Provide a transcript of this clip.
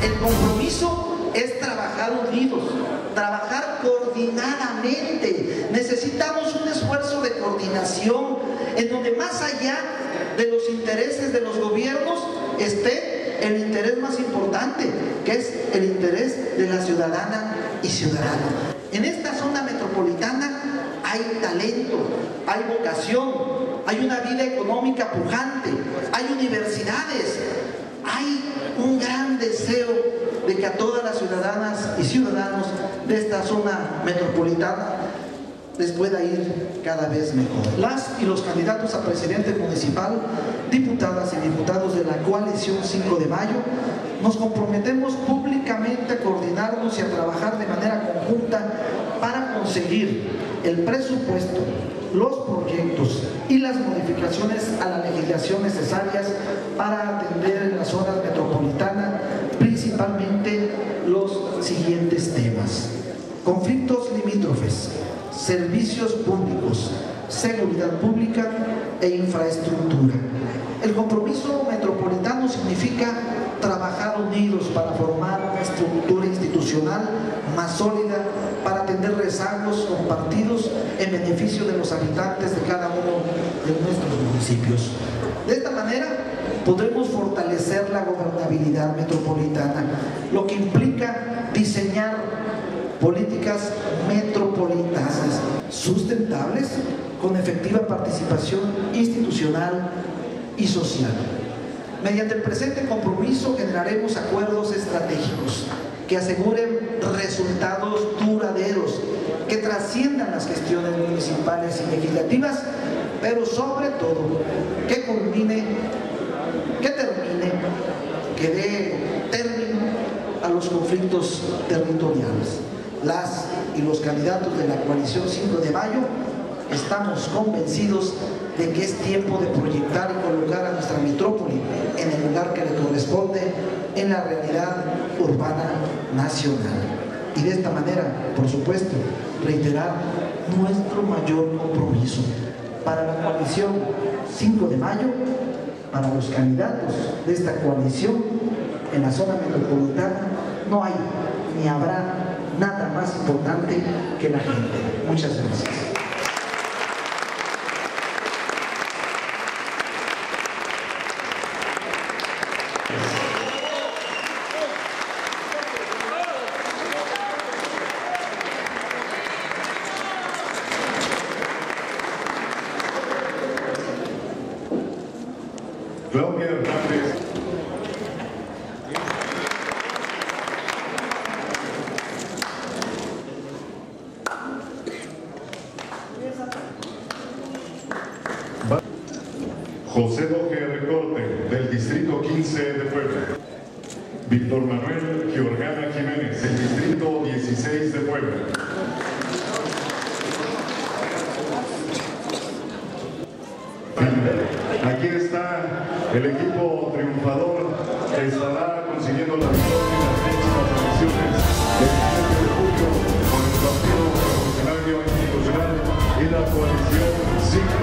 El compromiso es trabajar unidos, trabajar coordinadamente. Necesitamos un esfuerzo de coordinación en donde más allá de los intereses de los gobiernos esté el interés más importante, que es el interés de la ciudadana y ciudadano. En esta zona metropolitana hay talento, hay vocación, hay una vida económica pujante, hay universidades, hay un gran deseo de que a todas las ciudadanas y ciudadanos de esta zona metropolitana les pueda ir cada vez mejor. Las y los candidatos a presidente municipal, diputadas y diputados de la coalición 5 de Mayo, nos comprometemos públicamente a coordinarnos y a trabajar de manera conjunta para conseguir el presupuesto, los proyectos y las modificaciones a la legislación necesarias para atender en la zona metropolitana principalmente los siguientes temas: conflictos limítrofes, servicios públicos, seguridad pública e infraestructura. El compromiso metropolitano significa trabajar unidos para formar una estructura institucional más sólida para atender rezagos compartidos en beneficio de los habitantes de cada uno de nuestros municipios. De esta manera podremos fortalecer la gobernabilidad metropolitana, lo que implica diseñar políticas metropolitanas sustentables con efectiva participación institucional y social. Mediante el presente compromiso generaremos acuerdos estratégicos que aseguren resultados duraderos, que trasciendan las gestiones municipales y legislativas, pero sobre todo que termine, que dé término a los conflictos territoriales. Las y los candidatos de la coalición 5 de Mayo estamos convencidos de que es tiempo de proyectar y colocar a nuestra metrópoli en el lugar que le corresponde en la realidad urbana nacional. Y de esta manera, por supuesto, reiterar nuestro mayor compromiso para la coalición 5 de Mayo, para los candidatos de esta coalición en la zona metropolitana. No hay ni habrá nada más importante que la gente. Muchas gracias. Claudia Hernández. José Doge Recorte, del Distrito 15 de Puebla. Víctor Manuel Giorgana Jiménez, del Distrito 16 de Puebla. Aquí está el equipo triunfador que estará consiguiendo la victoria en las próximas elecciones del 17 de julio por el Partido Revolucionario Institucional y la coalición 5